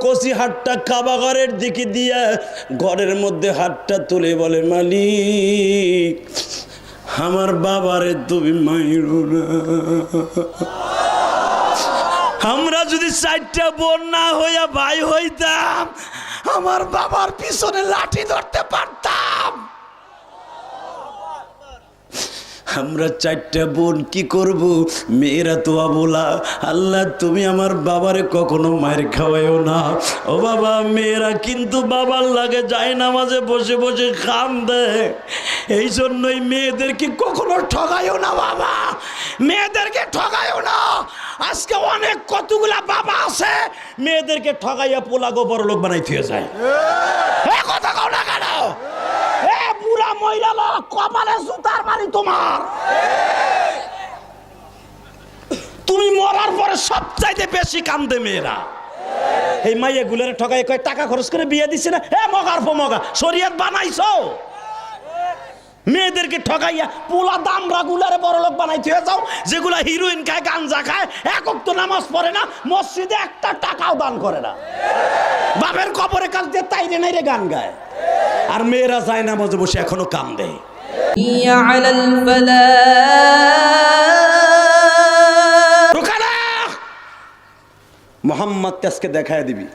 কচি হাতটা কাবা ঘরের দিকে দিয়া ঘরের মধ্যে হাতটা তুলে বলে, মালিক আমার বাবারে তুমি মাইরো না। আমরা যদি 4টা বোন না হইয়া ভাই হইতাম, আমার বাবার পিছনে লাঠি ধরতে পারতাম। আমরা 4টা বোন কি করব? মেয়েরা তো অবলা। আল্লাহ তুমি আমার বাবারে কখনো মায়ের খাওয়াইও না। ও বাবা, মেয়েরা কিন্তু বাবার লাগে যায় নামাজে বসে বসে কান্দে। এই জন্যই মেয়েদেরকে কখনো ঠগাইও না বাবা, মেয়েদেরকে ঠগাইও না। আজকে অনেক কতগুলা বাবা আছে মেয়েদেরকে ঠগাইয়া পোলাগো বড় লোক বানাই থিয়ে যায়। কথা কও না কেন? বুড়া মহিলা লোক, কপালে জুতার বাড়ি তোমার। তুমি মরার পরে সবচাইতে বেশি কান্দে মেয়েরা। এই মাইয়া গুলের ঠগাই কয় টাকা খরচ করে বিয়ে দিচ্ছে না, মগার মগা শরীয়ত বানাইছো। মেয়েদেরকে ঠগাইয়া পোলা দামরা গুলারে বড় লোক বানাইতে হয়ে যাও, যেগুলা হিরোইন খায়, গাঞ্জা খায়, এক ওয়াক্ত নামাজ পড়ে না, মসজিদে একটা টাকাও দান করে না, বাপের কবরে কাজ দিয়ে তাইরে নাইরে গান গায়। আর মেয়েরা যায় না মজে বসে এখনো কাম দেয়। মোহাম্মদ তেজকে দেখায় দিবি।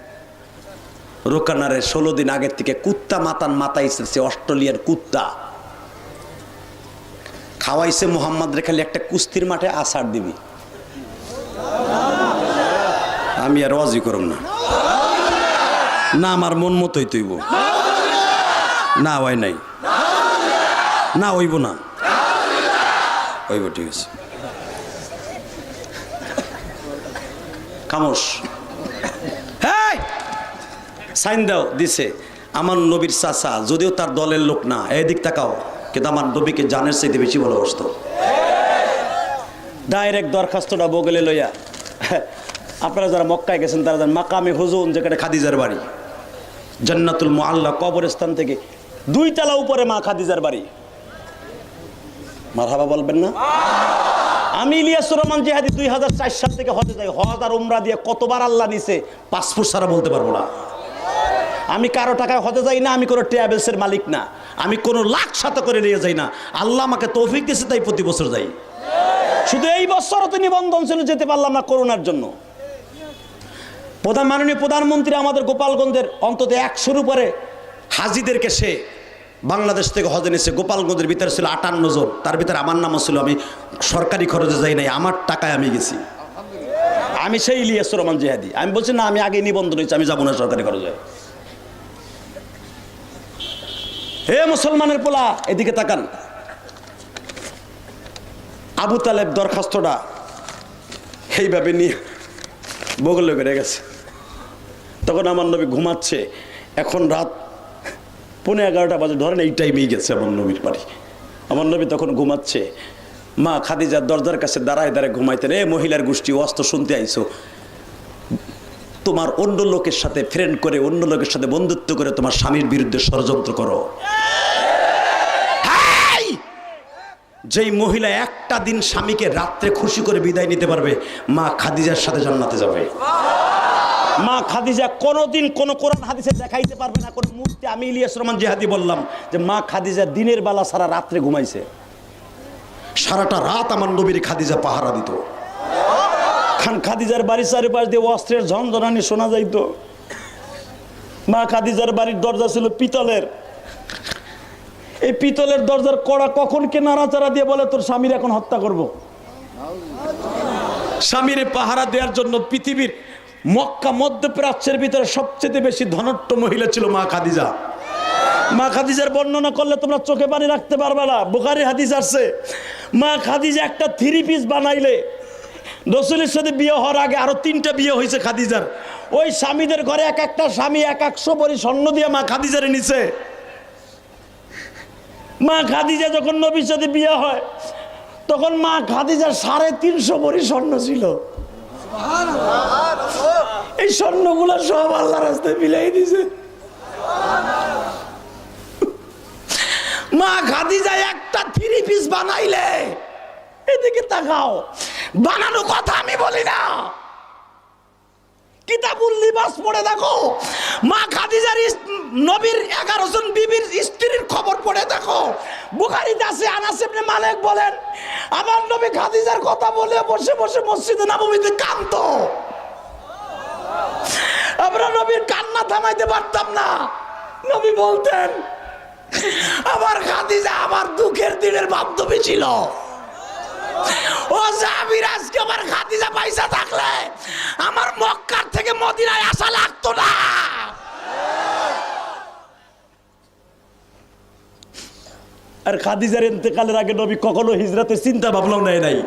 রোকানারে 16 দিন আগের থেকে কুত্তা মাতাইছে, অস্ট্রেলিয়ার কুত্তা খাওয়াইছে মোহাম্মদ রে, খালি একটা কুস্তির মাঠে আসার দিবি। আমি আর ওয়াজি করব না, না আমার মন মতোই তৈব না, হয় নাই না, হইব না, হইব, ঠিক আছে। খামোশ। হ্যাঁ, সাইন দাও দিছে আমার নবীর চাচা, যদিও তার দলের লোক না, এদিক তাকাও, কিন্তু আমার নবীকে জানের চাইতে বেশি ভালোবাসতো। ডাইরেক্ট দরখাস্তটা বগলে লইয়া, আপনারা যারা মক্কায় গেছেন তারা জানেন মাকামে হুজুন, যেখানে খাদিজার বাড়ি, জান্নাতুল মুআল্লা কবরস্থান থেকে 2 তলা উপরে মা খাদিজার বাড়ি। মারহাবা বলবেন না? আমি ইলিয়াসুর রহমান জিহাদি 2004 সাল থেকে হজে যাই। হজ আর উমরা দিয়ে কতবার আল্লাহ নিছে পাসপোর্ট ছাড়া বলতে পারবো না। আমি কারো টাকায় হজে যাই না, আমি কোনো ট্রাভেলসের মালিক না, আমি কোনো লাখ সাথে করে নিয়ে যাই না। আল্লাহ আমাকে তৌফিক দিয়েছে, তাই প্রতি বছর যাই। শুধু এই বছরও তো নিবন্ধন ছিল, যেতে পারলাম না করোনার জন্য। মাননীয় প্রধানমন্ত্রী আমাদের গোপালগঞ্জের অন্তত 100-র উপরে হাজিদেরকে সে বাংলাদেশ থেকে হজে নিয়েছে। গোপালগঞ্জের ভিতরে ছিল 58 জন, তার ভিতরে আমার নামও ছিল। আমি সরকারি খরচে যাই নাই, আমার টাকায় আমি গেছি। আমি সেই ইলিয়াসুর রহমান জিহাদি। আমি বলছি না, আমি আগে নিবন্ধন হয়েছি, আমি যাবো না সরকারি খরচে। হে মুসলমানের পোলা, এদিকে তাকান। আবু তালেব দরখাস্তটা এইভাবে নিয়ে বগলে বেড়ে গেছে। তখন আমার নবী ঘুমাচ্ছে। এখন রাত 11:15 বাজে, ধরেন এই টাইমেই গেছে আমার নবীর বাড়ি। আমার নবী তখন ঘুমাচ্ছে। মা খাদিজার দরজার কাছে দাঁড়ায় দাঁড়ায় ঘুমাইতেন। মহিলার গোষ্ঠী, ওয়াজ শুনতে আইছো, তোমার অন্য লোকের সাথে ফ্রেন্ড করে, অন্য লোকের সাথে বন্ধুত্ব করে তোমার স্বামীর বিরুদ্ধে ষড়যন্ত্র করো। যেই মহিলা একটা দিন স্বামীকে রাত্রে খুশি করে বিদায় নিতে পারবে, মা খাদিজার সাথে জান্নাতে যাবে। মা খাদিজা কোনোদিন কোনো কোরআন হাদিসে দেখাইতে পারবে না কোনো মূর্তি। আমি ইলিয়াসুর রহমান জিহাদি বললাম যে মা খাদিজা দিনের বেলা সারা রাত্রে ঘুমাইছে, সারাটা রাত আমার নবীর খাদিজা পাহারা দিত। খান খাদিজার বাড়ির চারিপাশ দিয়ে অস্ত্রের ঝনঝনানি শোনা যাইত। মা খাদিজার বাড়ির দরজা ছিল পিতলের। এই পিতলের দরজার কড়া কখন কে নাড়াচাড়া দিয়ে বলে তোর স্বামীর এখন হত্যা করব। স্বামীর পাহারা দেওয়ার জন্য পৃথিবীর মক্কা মধ্যপ্রাচ্যের ভিতরে সবচেয়ে বেশি ধনট্ট মহিলা ছিল মা খাদিজা। মা খাদিজার বর্ণনা করলে তোমরা চোখে পানি রাখতে পারবে না। বুখারী হাদিস আছে, মা খাদিজা একটা 3 পিস বানাইলে, রাসূলের সাথে বিয়ে হওয়ার আগে আরো 3টা বিয়ে হয়েছে খাদিজার। ওই স্বামীদের ঘরে এক একটা স্বামী 100 ভরি স্বর্ণ দিয়ে মা খাদিজারে নিছে। মা খাদিজা যখন নবীর সাথে বিয়ে হয় তখন মা খাদিজার 350 ভরি স্বর্ণ ছিল। এই স্বর্ণগুলো সব আল্লাহর রাস্তায় বিলাই দিছে। মা খাদিজা একটা 3 পিস বানাইলে, এদিকে তাকাও, বানানো কথা আমি বলি না, কিতাবুল লিবাস পড়ে দেখো, মা খাদিজার নবীর 11 জন বিবির স্ত্রীর খবর পড়ে দেখো। বুখারীতে আছে, আনাস ইবনে মালিক বলেন আমার নবী খাদিজার কথা বলে বসে বসে মসজিদে নববীতে কাঁদতো। আমরা নবীর কান্না থামাইতে পারতাম না। নবী বলতেন আমার খাদিজা আমার দুঃখের দিনের বান্ধবী ছিল। ও জাবির, আজকে আমার খাদিজা পয়সা থাকলে আমার মক্কার থেকে মদিনায় আসা লাগতো না। আর খাদিজার ইন্তেকালের আগে নবী কখনো হিজরতের চিন্তা ভাবনাও নেয় নাই।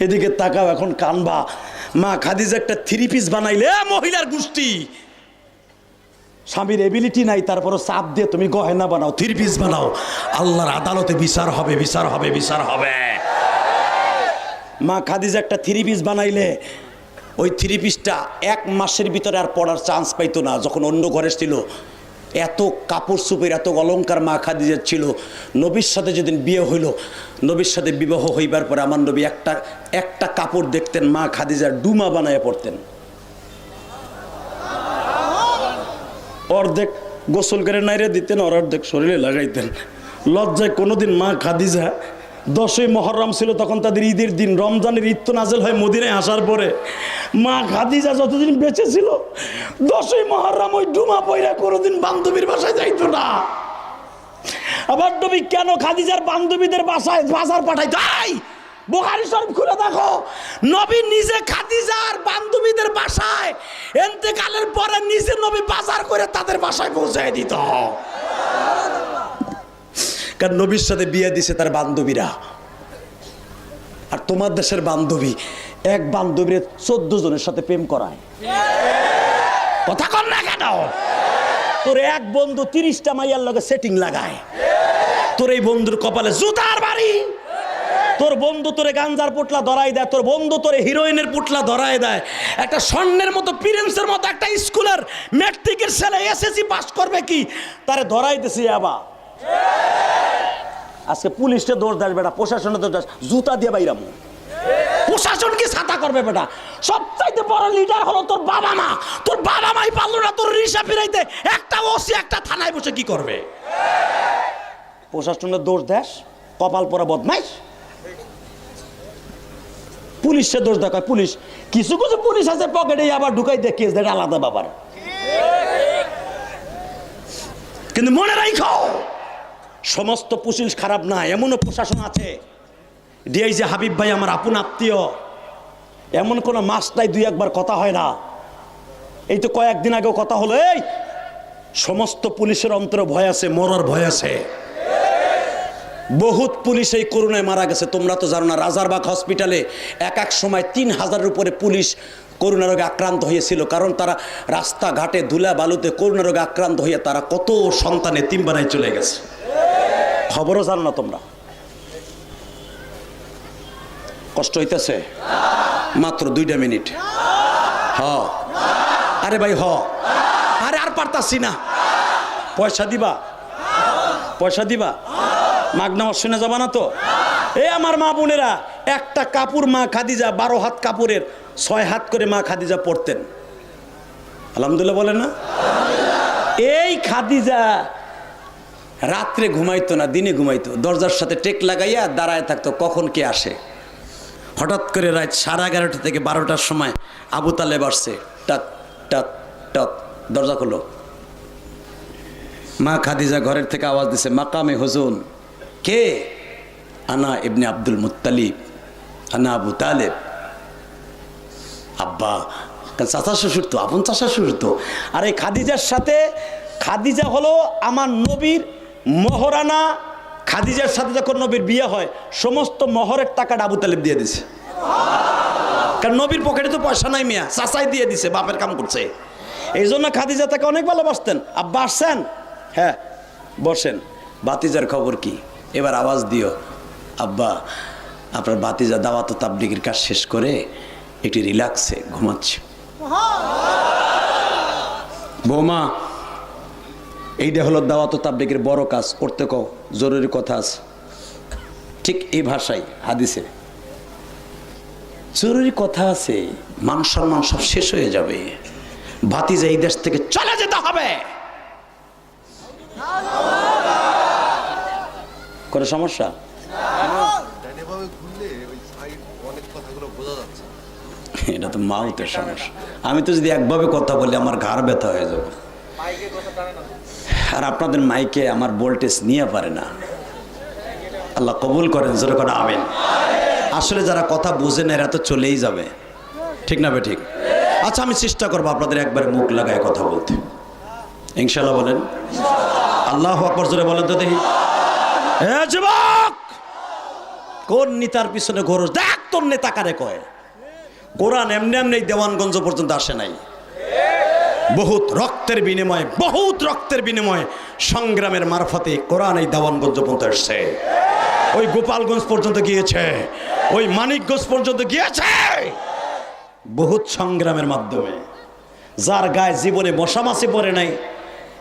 এদিকে তাকাও, এখন কানবা। মা খাদিজা একটা 3 পিস বানাইলে, মহিলার গোষ্ঠী স্বামীর এবিলিটি নাই, তারপরও চাপ দিয়ে তুমি গহেনা বানাও, 3 পিস বানাও, আল্লাহর আদালতে বিচার হবে, বিচার হবে, বিচার হবে। মা খাদিজা একটা 3 পিস বানাইলে ওই 3 পিসটা 1 মাসের ভিতরে আর পড়ার চান্স পাইতো না। যখন অন্য ঘরে ছিল, এত কাপড় চুপের, এত অলংকার মা খাদিজার ছিল। নবীর সাথে যেদিন বিয়ে হইল, নবীর সাথে বিবাহ হইবার পরে আমার নবী একটা কাপড় দেখতেন, মা খাদিজার ডুমা বানায় পড়তেন। অর্ধেক গোসল করে নাইরে দিতেন, অর্ধেক শরীরে লাগাইতেন। লজ্জায় কোনোদিন মা খাদিজা, 10ই মুহররম ছিল তখন তাদের ঈদের দিন, রমজানের ঈদ তো নাজেল হয় মদিনায় আসার পরে। মা খাদিজা যতদিন বেঁচে ছিল 10ই মুহররম ওই ডুমা পয়রা কোনোদিন বান্ধবীর বাসায় যাইতো না। আবার নবী কেন খাদিজার বান্ধবীদের বাসায় বাজার পাঠাইতো? বুখারী শরীফ খুলে দেখো, নবী নিজে খাদিজার বান্ধবীদের বাসায় ইন্তেকালের পরে নিজে নবী বাজার করে তাদের বাসায় পৌঁছায় দিত। কারণ নবীর সাথে বিয়ে দিছে তার বান্ধবীরা। আর তোমার দেশের বান্ধবী এক বান্ধবীর 14 জনের সাথে প্রেম করায়। কথা কর না কেন? তোর এক বন্ধু 30টা মাইয়ার লগে সেটিং লাগায়। তোর এই বন্ধুর কপালে জুতার বাড়ি। তোর বন্ধু তোরে গাঞ্জার পুটলা ধরাই দেয়, তোর বন্ধু তোরে হিরোইনের পুটলা ধরাই দেয়। একটা স্বর্ণের মতো, প্রিন্সের মতো একটা স্কুলের ম্যাট্রিকের ছেলে এসএসসি পাস করবে কি, তারে ধরাই দিছি। আবার আজকে পুলিশকে দোষ দেয় বেটা, প্রশাসনে দোষ দেয়, জুতা দিয়ে বাইরামু। প্রশাসন কি ছাতা করবে বেটা? সবচাইতে বড় লিডার হলো তোর বাবা মা। তোর বাবা মাই পারলো না তোর রিসা ফিরাইতে, একটা ওসি একটা থানায় বসে কি করবে? প্রশাসনের দোষ দেশ, কপাল পরা বদমাইশ। পুলিশে দোষ দেখায়। পুলিশ কিছু কিছু পুলিশ আছে পকেটে আবার ঢুকাই দেখিয়ে দেয়, আলাদা ব্যাপার। কিন্তু মনে রাখো, সমস্ত পুলিশ খারাপ না, এমনও প্রশাসন আছে। ডিআইজি হাবিব ভাই আমার আপন আত্মীয়, এমন কোনো মাস নাই 2-1বার কথা হয় না। এই তো কয়েকদিন আগেও কথা হলো। এই সমস্ত পুলিশের অন্তরে ভয় আছে, মরার ভয় আছে। বহুত পুলিশ এই করোনায় মারা গেছে, তোমরা তো জানো না। রাজারবাগ হসপিটালে এক সময় 3000-এর উপরে পুলিশ করোনা রোগে আক্রান্ত হয়েছিল। কারণ তারা রাস্তাঘাটে ধুলা বালুতে করোনা রোগে আক্রান্ত হয়ে তারা কত সন্তান এতিম বানায় চলে গেছে। খবরও জানো না তোমরা? কষ্ট হইতেছে? মাত্র 2টা মিনিট। আরে ভাই আরে আর পারতাছি না। পয়সা দিবা? পয়সা দিবা? মাগনা শুনে যাবা না তো? এ আমার মা বোনেরা, একটা কাপড় মা খাদিজা 12 হাত কাপড়ের 6 হাত করে মা খাদিজা পরতেন। আলহামদুলিল্লাহ বলেন না? এই খাদিজা রাত্রে ঘুমাইতো না, দিনে ঘুমাইতো। দরজার সাথে টেক লাগাইয়া দাঁড়ায় থাকতো কখন কে আসে। হঠাৎ করে রাত 11:30 থেকে 12টার সময় আবু তালেব আসছে। টাক টাক টাক, দরজা খোলো। মা খাদিজা ঘরের থেকে আওয়াজ দিছে, মাকামে হুজুন। কে? আনা ইবনে আব্দুল মুত্তালিব, আনা আবু তালেব। আব্বা, চাচা শ্বশুর তো, আপন চাচা শ্বশুর তো। আর এই খাদিজার সাথে, খাদিজা হলো আমার নবীর মহারানা। খাদিজার সাথে যখন নবীর বিয়ে হয়, সমস্ত মহরের টাকাটা আবু তালেব দিয়ে দিছে। কারণ নবীর পকেটে তো পয়সা নাই মিয়া, চাচাই দিয়ে দিছে, বাপের কাম করছে। এই জন্য খাদিজা তাকে অনেক ভালোবাসতেন। আব্বা আসছেন? হ্যাঁ বসেন। বাতিজার খবর কি? এবার আওয়াজ দিও। আব্বা, আপনার বাতিজা দাওয়াত ও তাবলীগের কাজ শেষ করে একটু রিল্যাক্সে ঘুমাচ্ছে। বৌমা, এইটা হলো দাওয়াত ও তাবলীগের বড় কাজ, করতে কও, জরুরি কথা আছে। ঠিক এই ভাষায় হাদিসে জরুরি কথা আছে, মান সম্মান সব শেষ হয়ে যাবে, ভাতিজা এই দেশ থেকে চলে যেতে হবে। কোনো সমস্যা? এটা তো মাউতের সমস্যা। আমি তো যদি একভাবে কথা বলি আমার ঘাড় ব্যথা হয়ে যাবে, আর আপনাদের মাইকে আমার ভোল্টেজ নিয়ে পারে না। আল্লাহ কবুল করেন, জোরে করে আমিন। আসলে যারা কথা বুঝে না এরা তো চলেই যাবে, ঠিক না বে ঠিক? আচ্ছা, আমি চেষ্টা করবো আপনাদের একবারে মুখ লাগায় কথা বলতে, ইনশাল্লাহ। বলেন আল্লাহু আকবার, জোরে বলেন তো দেখি। যুবক, কোন নেতার পিছনে ঘোরস? দেখ তোর নেতা কারে কয়। কোরআন এমনি এমনি দেওয়ানগঞ্জ পর্যন্ত আসে নাই। বহুত রক্তের বিনিময়ে সংগ্রামের মারফতে কোরআন এই দেওয়ানগঞ্জ পর্যন্ত এসছে, ওই গোপালগঞ্জ পর্যন্ত গিয়েছে, ওই মানিকগঞ্জ পর্যন্ত গিয়েছে। বহুত সংগ্রামের মাধ্যমে যার গায়ে জীবনে মশামাছি পড়ে নাই,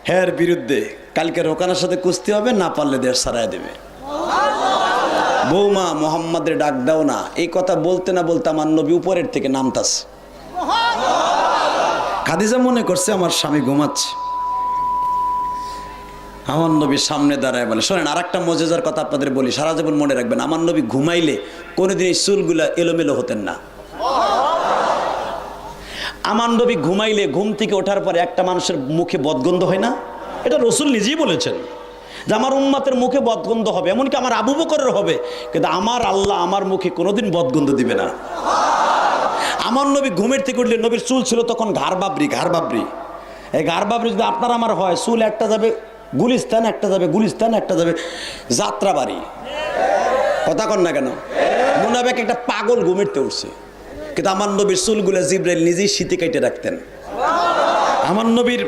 হের বিরুদ্ধে কালকে রোকানের সাথে কুস্তি হবে, না পারলে দেশ ছাড়াই দেবে। বৌমা মোহাম্মদের ডাক দাও না, এই কথা বলতে না বলতে আমার নবী উপরের থেকে নামতাছে। খাদিজা মনে করছে আমার স্বামী ঘুমাচ্ছে, আমার নবী সামনে দাঁড়ায় বলে, শোনেন আর একটা মজেজার কথা আপনাদের বলি, সারা জীবন মনে রাখবেন। আমার নবী ঘুমাইলে কোনোদিন এই চুলগুলা এলোমেলো হতেন না। আমার নবী ঘুমাইলে ঘুম থেকে ওঠার পরে একটা মানুষের মুখে বদগন্ধ হয় না? এটা রাসূল নিজেই বলেছেন যে আমার উম্মতের মুখে বদগন্ধ হবে, এমনকি আমার আবু বকরের হবে, কিন্তু আমার আল্লাহ আমার মুখে কোনোদিন বদগন্ধ দিবে না। আমার নবী ঘুমের থেকে উঠলে, নবীর চুল ছিল তখন ঘাড় বাবরি। এই ঘাড় বাবরি যদি আপনার আমার হয়, চুল একটা যাবে গুলিস্তান, একটা যাবে গুলিস্তান, একটা যাবে যাত্রাবাড়ি। কথা কন না কেন? মনে হবে একটা পাগল ঘুমেরতে উঠছে, কিন্তু আমার নবীর চুলগুলা জিবরাইল নিজেই শীতে কেটে রাখতেন। আমার নবীর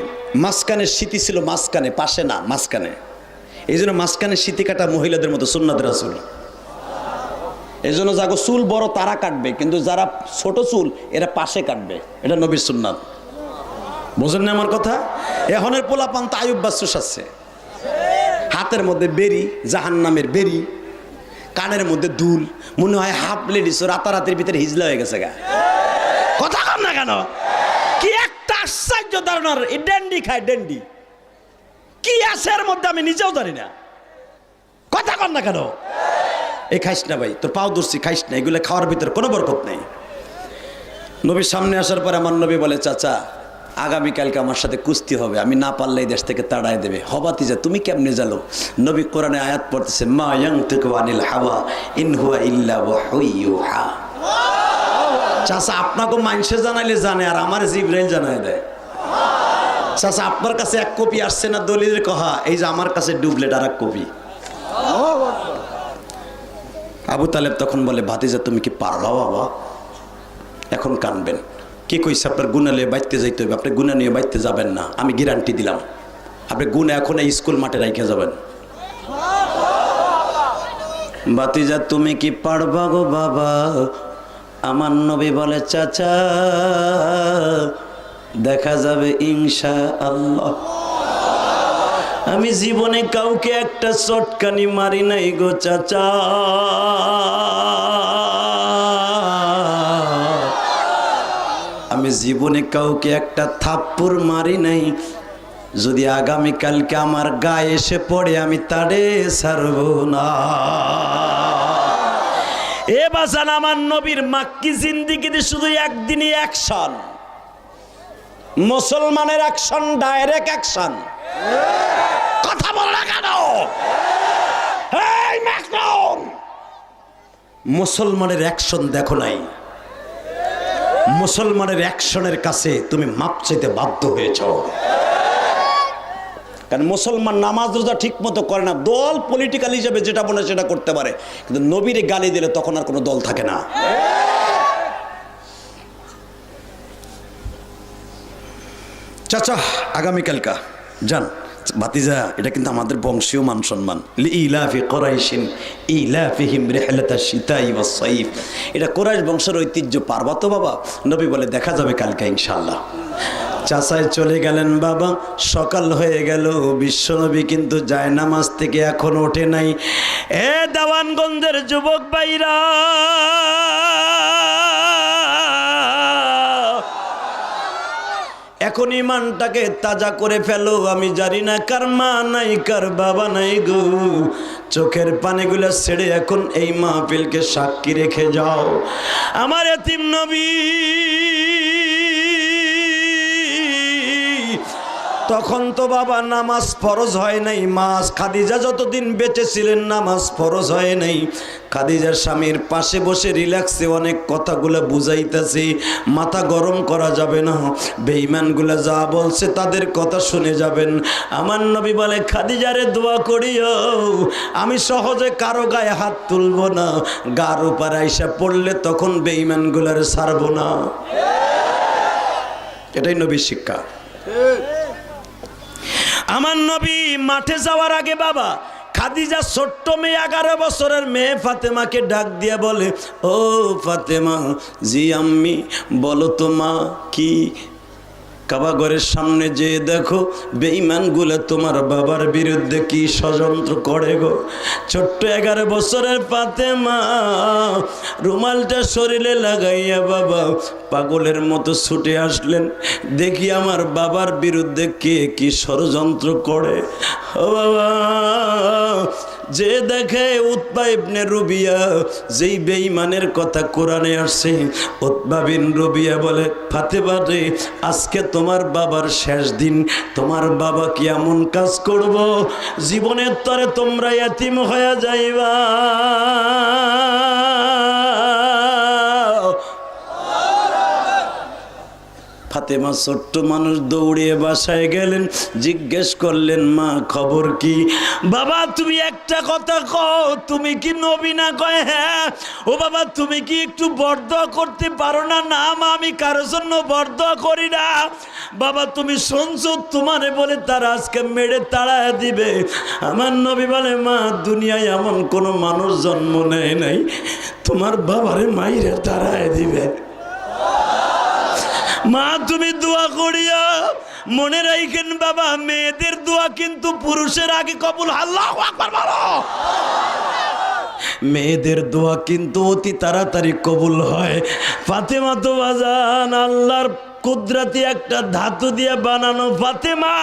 মাঝখানে শীতি ছিল, মাঝখানে, পাশে না, মাঝখানে। এই জন্য মাঝখানে শীতি কাটা মহিলাদের মতো সুন্নাত রাসূল। এই জন্য যাগো চুল বড় তারা কাটবে, কিন্তু যারা ছোট চুল এরা পাশে কাটবে, এটা নবীর সুন্নাত। বোঝেন না আমার কথা? এখনের পোলাপান তো আয়ুব বাসুস আছে, হাতের মধ্যে বেরি, জাহান্নামের বেরি, কানের মধ্যে দুল, মনে হয় হাফ লেডিস রাতারাতির ভিতরে হিজলা হয়ে গেছে গা। কথা কম না কেন? কি একটা আশ্চর্য ধারণার ডেন্ডি খায়, ডেন্ডি কি আছে এর মধ্যে আমি নিজেও জানি না। কথা কম না কেন? এই খাইস না ভাই, তোর পাও ধরছি, খাইস না, এগুলো খাওয়ার ভিতরে কোনো বরকত নেই। নবীর সামনে আসার পরে আমার নবী বলে, চাচা আগামীকালকে আমার সাথে কুস্তি হবে, আমি না পারলে এই দেশ থেকে তাড়াই দেবে। হবাতি যা, তুমি কেমনে জানো? নবী কোরআনে আয়াত পড়তেছে, মা ইয়ানতিকু আনিল হাওয়া ইন হুয়া ইল্লা ওয়াহয়ুহা। চাচা আপনাকে মানুষে জানাইলে জানে, আর আমার জিবরাইল জানাই দেয়। চাচা আপনার কাছে এক কপি আসছে না দলিলের কহা, এই যে আমার কাছে ডুবলেট আর এক কপি। আবু তালেব তখন বলে, ভাতিজা তুমি কি পারবা বাবা? এখন কানবেন। কি কইছে? আপনার গুণা নিয়ে বাইতে যাইতে হবে, আপনি গুণা নিয়ে বাইতে যাবেন না, আমি গ্যারান্টি দিলাম। আপনি গুণা এখন এই স্কুল মাঠে রাইখে যাবেন। ভাতিজা তুমি কি পারবা গো বাবা? আমার নবী বলে, চাচা দেখা যাবে ইনশাআল্লাহ। আমি জীবনে কাউকে একটা চটকানি মারি নাই গো চাচা, আমি জীবনে কাউকে একটা থাপ্পড় মারি নাই। যদি আগামীকালকে আমার গায়ে এসে পড়ে আমি তারে ছাড়ব না। এ বাজান, আমার নবীর মাক্কি জিন্দেগিতে শুধু একদিনই অ্যাকশন, মুসলমানের অ্যাকশন, ডাইরেক্ট অ্যাকশন। কথা বল না কেন? এই ম্যাকরন, মুসলমানের অ্যাকশন দেখো নাই? মুসলমানের অ্যাকশনের কাছে তুমি মাপ চাইতে বাধ্য হয়েছ, কারণ মুসলমান নামাজ রোজা ঠিক মতো করে না। দল পলিটিক্যাল হিসেবে যেটা মনে সেটা করতে পারে, কিন্তু নবীর গালি দিলে তখন আর কোনো দল থাকে না। চাচা আগামীকালকা যান। ভাতিজা এটা কিন্তু আমাদের বংশীয় মান সম্মান। ইলাফি কুরাইশিন ইলাফিহিম রিহলাতাশ শিতাই ওয়াস সাইফ, এটা কুরাইশ বংশের ঐতিহ্য। পারবা তো বাবা? নবী বলে, দেখা যাবে কালকে ইনশাআল্লাহ। চাচাই চলে গেলেন বাবা। সকাল হয়ে গেল, বিশ্বনবী কিন্তু জায়নামাজ থেকে এখন ওঠে নাই। এ দেওয়ানগঞ্জের যুবক ভাইরা, এখন ইমানটাকে তাজা করে ফেলো। আমি জানি না কার মা নাই কার বাবা নাই গো, চোখের পানিগুলো ছেড়ে এখন এই মাহফিলকে সাক্ষী রেখে যাও। আমার এতিম নবী তখন তো বাবা নামাজ ফরজ হয় নাই, মা খাদিজা যতদিন বেঁচে ছিলেন নামাজ ফরজ হয় নাই। খাদিজার স্বামীর পাশে বসে রিল্যাক্সে অনেক কথাগুলো বুঝাইতেছে, মাথা গরম করা যাবে না, বেঈমানগুলো যা বলছে তাদের কথা শুনে যাবেন। আমার নবী বলে খাদিজারে দোয়া করিও, আমি সহজে কারো গায়ে হাত তুলবো না, গার উপর আইসা পড়লে তখন বেঈমানগুলোর ছাড়বো না। এটাই নবীর শিক্ষা। আমার নবী মাঠে যাওয়ার আগে বাবা খাদিজা ছোট্ট মেয়ে 11 বছরের মেয়ে ফাতেমাকে ডাক দিয়া বলে, ও ফাতেমা, জি আম্মি বলো তো মা কি? কাবা ঘরের সামনে যে দেখো বেঈমানগুলো তোমার বাবার বিরুদ্ধে কি ষড়যন্ত্র করে গো। ছোট্ট 11 বছরের ফাতেমা রুমালটা শরীরে লাগাইয়া বাবা পাগলের মতো ছুটে আসলেন, দেখি আমার বাবার বিরুদ্ধে কে কি ষড়যন্ত্র করে। ও বাবা, যে দেখে উতবা ইবনে রুবিয়া, যেই বেঈমানের কথা কোরআনে আসছে, উতবা বিন রুবিয়া বলে, ফাতেমা রে, আজকে তোমার বাবার শেষ দিন, তোমার বাবা কি এমন কাজ করব জীবনের তরে তোমরা এতিম হয়ে যাইবা। ফাতেমা ছোট্ট মানুষ দৌড়িয়ে বাসায় গেলেন, জিজ্ঞেস করলেন, মা খবর কি? বাবা তুমি একটা কথা কও, তুমি কি নবী না? কয় হ্যাঁ। ও বাবা তুমি কি একটু বরদোয়া করতে পারো না? না মা, আমি কারোর জন্য বরদোয়া করি না। বাবা তুমি শুনছো তোমারে বলে তারা আজকে মেরে তাড়ায় দিবে। আমার নবী বলে, মা দুনিয়ায় এমন কোনো মানুষ জন্ম নেয় নাই তোমার বাবারে মাইরে তাড়ায় দিবে। মা তুমি দোয়া করিয়া, মনে রাখেন বাবা মেয়েদের দোয়া কিন্তু পুরুষের আগে কবুল। আল্লাহু আকবার বলো। মেয়েদের দোয়া কিন্তু অতি তাড়াতাড়ি কবুল হয়। ফাতেমা তো বাজান আল্লাহর কুদরতি একটা ধাতু দিয়ে বানানো ফাতেমা।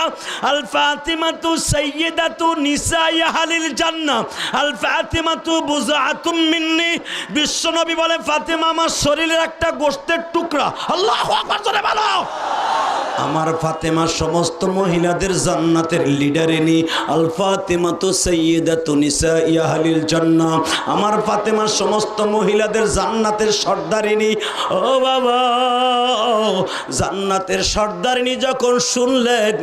আল ফাতিমা তু সাইয়্যিদাতু নিসাই আহলিল জান্নাহ, আল ফাতিমা তু বুযআতুম মিন্নি। বিশ্বনবী বলে ফাতেমা আমার শরীরের একটা গোশতের টুকরা। আল্লাহু আকবার জোরে বলো। আমার ফাতেমা সমস্ত মহিলাদের জান্নাতের লিডারিনী। আল ফাতিমা তু সাইয়্যিদাতু নিসাই আহলিল জান্নাহ, আমার ফাতেমা সমস্ত মহিলাদের জান্নাতের সর্দারিনী। ও বাবা, জান্নাতের সর্দারিনী যখন শুনলেন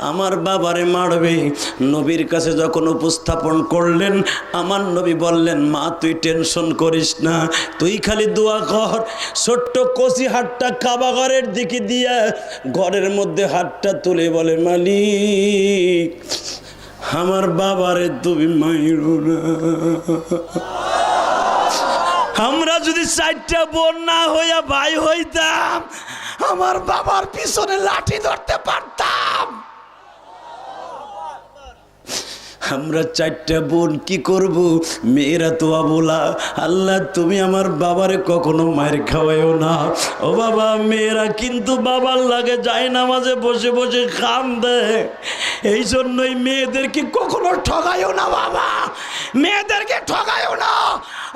আমার বাবারে মারবে, নবীর কাছে যখন উপস্থাপন করলেন, আমার নবী বললেন, মা তুই টেনশন করিস না, তুই খালি দোয়া কর। ছোট্ট কচি হাতটা কাবা ঘরের দিকে দিয়ে ঘরের মধ্যে হাতটা তুলে বলে, মালিক আমার বাবারে তুমি মাইরো না। আমরা যদি 4টা বোন না হইয়া ভাই হইতাম, আমার বাবার পিছনে লাঠি ধরতে পারতাম। আমরা 4টা বোন কি করব? মেয়েরা তো আবোলা। আল্লাহ তুমি আমার বাবারে কখনো মায়ের খাওয়াইও না। ও বাবা, মেয়েরা কিন্তু বাবার লাগে যায় নামাজে বসে বসে কান্দে। এই জন্যই মেয়েদেরকে কখনো ঠগাইও না বাবা, মেয়েদেরকে ঠগাইও না।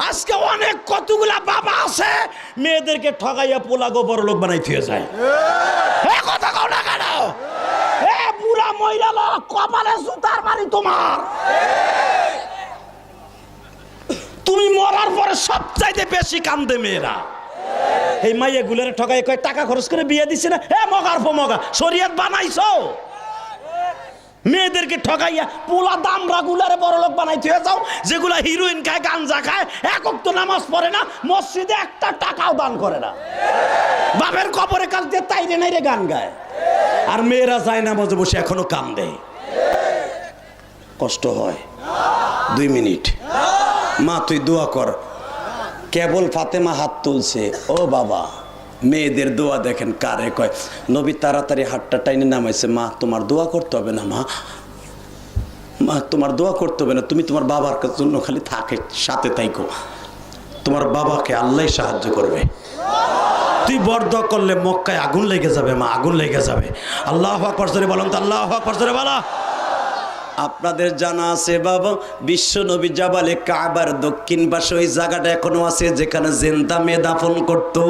আজকে অনেক কতগুলা বাবা আছে মেয়েদেরকে ঠগাইয়া পোলাগো বড় লোক বানাই থিয়ে যায়। কথা কও না কেন? বুড়া মহিলা কপালে জুতার বাড়ি তোমার। তুমি মরার পরে সবচাইতে বেশি কান্দে মেয়েরা। এই মাইয়া গুলের ঠগাই কয় টাকা খরচ করে বিয়ে দিচ্ছে না, মগার মগা শরীয়ত বানাইছো। মেয়েদেরকে ঠগাইয়া পোলা দামরা গুলারে বড় লোক বানাই থিয়ে যাও, যেগুলা হিরোইন খায়, গাঞ্জা খায়, এক ওয়াক্ত নামাজ পড়ে না, মসজিদে একটা টাকাও দান করে না, বাপের কবরে কাল দিয়ে তাইরে নাইরে গান গায়। আর মেয়েরা যায় না মাঝে বসে এখনো কান্দে। কষ্ট হয়। 2 মিনিট মা তুই দোয়া কর। কেবল ফাতেমা হাত তুলছে। ও বাবা, মেয়েদের দোয়া দেখেন কারে কয়। নবী তাড়াতাড়ি হাতটা টাইনে নামাইছে। মা তোমার দোয়া করতে হবে না, মা তোমার দোয়া করতে হবে না, তুমি তোমার বাবার জন্য খালি থাকে সাথে থাইকো, তোমার বাবাকে আল্লাহ সাহায্য করবে। তুই বরদোয়া করলে মক্কায় আগুন লেগে যাবে মা, আগুন লেগে যাবে। আল্লাহু আকবার জোরে বলুন তো, আল্লাহু আকবার জোরে বলো। আপনাদের জানা আছে বাবা, বিশ্ব নবী জাবালে কাবার দক্ষিণ পাশে ওই জায়গাটা এখনো আছে যেখানে জিন্দা মেয়ে দাফন করতো।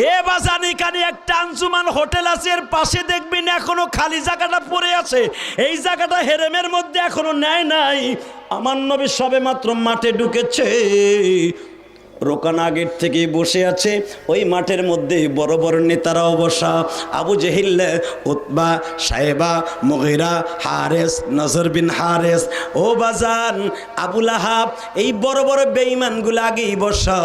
এ বাজানি কানে একটা আঞ্জুমান হোটেল আছে, এর পাশে দেখবেন এখনো খালি জায়গাটা পড়ে আছে। এই জায়গাটা হেরেমের মধ্যে এখনো নেয় নাই। আমার নবী সবে মাত্র মাঠে ঢুকেছে, রোকানা আগের থেকে বসে আছে। ওই মাঠের মধ্যে বড় বড় নেতারাও বসা, আবু জেহিল, উতবা, সাহেবা, মুগিরা, হারেস, নজর বিন হারেস, ও বাজান আবুল আহাব, এই বড় বড় বেঈমানগুলো আগেই বসা।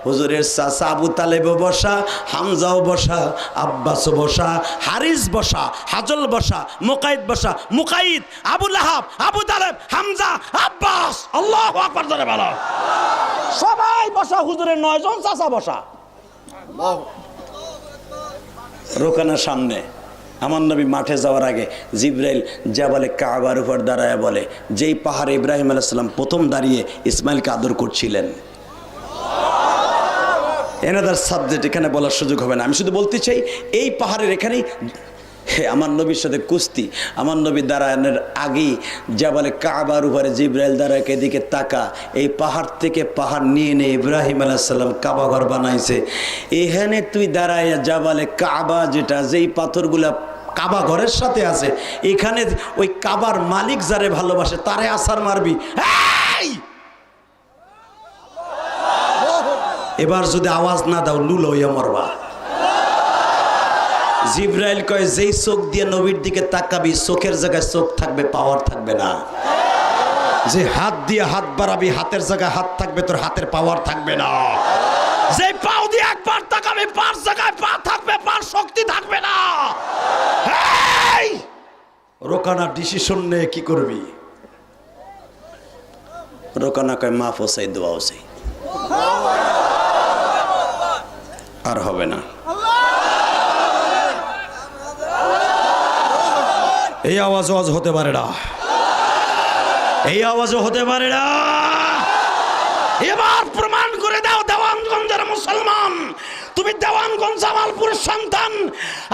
হুজুরের চাচা আবু তালেবও বসা, হামজাও বসা, আব্বাসও বসা, হারিস বসা, হাজল বসা, মুকাইদ বসা। মুকাইদ, আবুল আহাব, আবু তালেব, হামজা, আব্বাস। আল্লাহু আকবার জোরে বলো। সবাই বসা, হুজুরের 9 জন চাচা বসা। রোকানার সামনে আমার নবী মাঠে যাওয়ার আগে জিব্রাইল জাবালে কাবার উপর দাঁড়ায় বলে, যেই পাহাড়ে ইব্রাহিম আলাইহিস সালাম প্রথম দাঁড়িয়ে ইসমাইলকে আদর করছিলেন। এনাদার সাবজেক্ট এখানে বলার সুযোগ হবে না, আমি শুধু বলতে চাই এই পাহাড়ের এখানেই আমার নবীর সাথে কুস্তি। আমার নবী দাঁড়ানোর আগেই জাবালে কাবার উপরে জিব্রাইল দাঁড়ায়, এদিকে তাকা, এই পাহাড় থেকে পাহাড় নিয়ে নিয়ে ইব্রাহিম আলাইহিস সালাম কাবা ঘর বানাইছে। এখানে তুই দাঁড়ায় জাবালে কাবা, যেটা যেই পাথরগুলা কাবা ঘরের সাথে আছে, এখানে ওই কাবার মালিক যারে ভালোবাসে তারে আছাড় মারবি। এবার যদি আওয়াজ না দাও লুল হইয়া মরবা। জিব্রাইল কয়, যেই চোখ দিয়ে নবীর দিকে তাকাবি, চোখের জায়গায় চোখ থাকবে, পাওয়ার থাকবে না। যে হাত দিয়ে হাত বাড়াবি, হাতের জায়গায় হাত থাকবে, তোর হাতের পাওয়ার থাকবে না। যে পাও দিয়ে একবার তাকাবি, পার জায়গায় পা থাকবে, পার শক্তি থাকবে না। রোকানা ডিসিশন নে, কি করবি? রোকানা কয়, মাফ হোসাই, দোয়া হোসাই, আর হবে না। এই আওয়াজ হতে পারে না, এই আওয়াজও হতে পারে না। এবার প্রমাণ করে দাও দেওয়ানগঞ্জের মুসলমান, তুমি দেওয়ানগঞ্জ জামালপুরের সন্তান,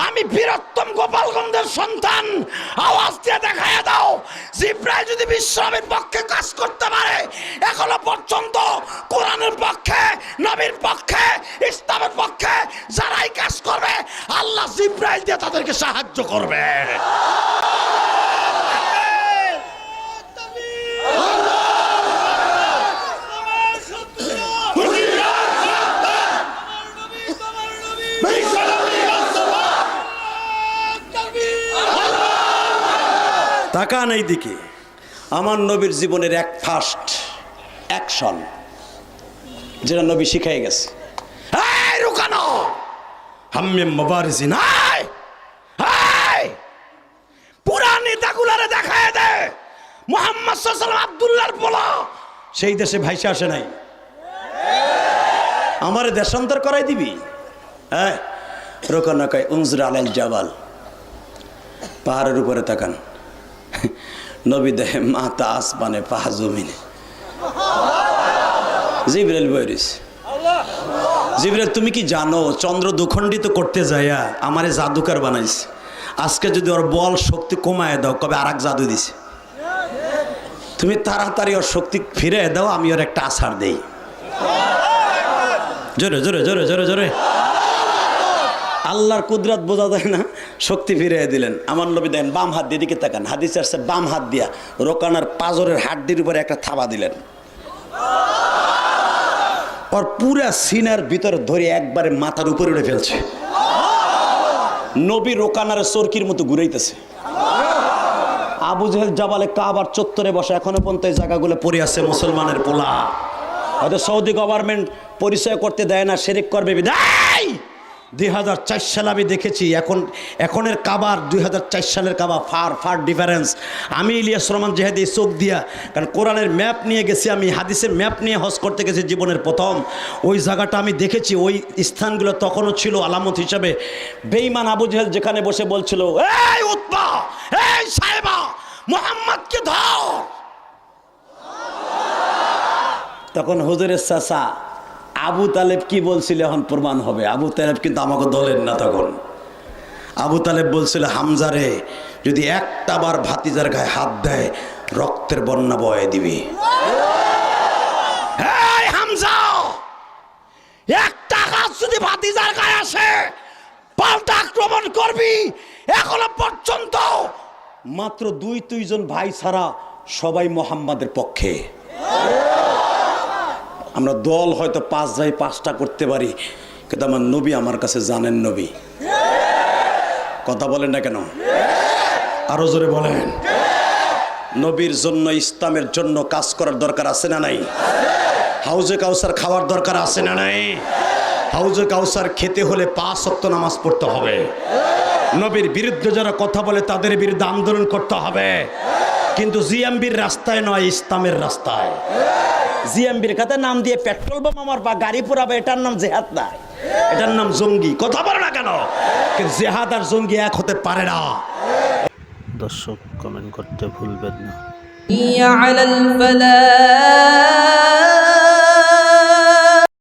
আমি বীরত্তম গোপালগঞ্জের সন্তান। আওয়াজ দিয়ে দেখায় দাও, জিব্রাইল যদি বিশ্বনবীর পক্ষে কাজ করতে পারে, এখনো পর্যন্ত কোরআনের পক্ষে, নবীর পক্ষে, ইসলামের পক্ষে যারাই কাজ করবে, আল্লাহ জিব্রাইল দিয়ে তাদেরকে সাহায্য করবে। তাকান এই দিকে, আমার নবীর জীবনের এক ফার্স্ট অ্যাকশন যেটা নবী শিখাই গেছে। এই রুকানো, হাম্মে মুবারিজিন, পুরা নেতাগুলারে দেখায় দে মুহাম্মদ সাল্লাল্লাহু আলাইহি ওয়াসাল্লাম আব্দুল্লাহর পোলা সেই দেশে ভাইসে আসে নাই, আমারে দেশান্তর করাই দিবি। হ্যাঁ, রুকানো কয়, উনজুর আলাল জাবাল, পাহাড়ের উপরে তাকান। নবী দেহে মাথা আসমানে, পা জমিনে। জিবরাইল বইরিস, জিবরাইল তুমি কি জানো, চন্দ্র দুখণ্ডিত করতে যাইয়া আমারে জাদুকার বানাইছে। আজকে যদি ওর বল শক্তি কমায় দাও, কবে আর এক জাদু দিছে, তুমি তাড়াতাড়ি ওর শক্তি ফিরে দাও, আমি ওর একটা আছাড় দেই। জোরে জোরে জোরে জোরে জোরে। আল্লাহর কুদরত বোঝা যায় না, শক্তি ফিরিয়ে দিলেন। আমার নবী দেখেন বাম হাত দিয়ে দিকে তাকান, হাদিসে আসছে বাম হাত দিয়া রোকানার পাজরের হাড্ডির উপরে একটা থাবা দিলেন, ওর পুরা সিনার ভিতরে ধরে একবারে মাথার উপরে উঠে ফেলছে। নবী রোকানার চরকির মতো ঘুরাইতেছে। আবু জেহেল জাবালে কাবার চত্বরে বসে, এখনো পর্যন্ত এই জায়গাগুলো পড়ে আছে মুসলমানের পোলা। হয়তো সৌদি গভর্নমেন্ট পরিচয় করতে দেয় না, শিরক করবে বিদায়। 2004 সালে আমি দেখেছি, এখনের কাবার 2004 সালের কাবা ফার ডিফারেন্স। আমি ইলিয়াস রহমান জেহাদি চোখ দিয়া, কারণ কোরআনের ম্যাপ নিয়ে গেছি, আমি হাদিসের ম্যাপ নিয়ে হজ করতে গেছি জীবনের প্রথম। ওই জায়গাটা আমি দেখেছি, ওই স্থানগুলো তখনও ছিল আলামত হিসাবে। বেঈমান আবু জেহেল যেখানে বসে বলছিল, এই উতবা, এই সাহেবা, মুহাম্মদকে ধর। তখন হুজুরের চাচা আবু তালেব কি বলছিল এখন প্রমাণ হবে। আবু তালেব কিন্তু আমাকে দলের না তখন। আবু তালেব বলছিল হামজারে যদি একটা বার ভাতিজার গায়ে হাত দেয় রক্তের বন্যা বয়ে দিবি। এই হামজা, একটা হাত যদি ভাতিজার গায়ে আসে পাল্টা আক্রমণ করবি। এখনো পর্যন্ত মাত্র 2-3 জন ভাই ছাড়া সবাই মোহাম্মদের পক্ষে। আমরা দল হয়তো 5 ভাই 5টা করতে পারি, কিন্তু আমার নবী আমার কাছে জানেন নবী। কথা বলেন না কেন? আরো জোরে বলেন। নবীর জন্য ইসলামের জন্য কাজ করার দরকার আছে না নাই? হাউজে কাউসার খাওয়ার দরকার আছে না নাই? হাউজে কাউসার খেতে হলে 5 ওয়াক্ত নামাজ পড়তে হবে। নবীর বিরুদ্ধে যারা কথা বলে তাদের বিরুদ্ধে আন্দোলন করতে হবে, কিন্তু জিএমবির রাস্তায় নয়, ইসলামের রাস্তায়। জিএমবির কাছে নাম দিয়ে পেট্রোল বোম আমার বা গাড়ি পোড়াবে, এটার নাম জেহাদ নাই, এটার নাম জঙ্গি। কথা বলে না কেন? কিন্তু জেহাদ আর জঙ্গি এক হতে পারে না। দর্শক কমেন্ট করতে ভুলবেন না। على الفلاح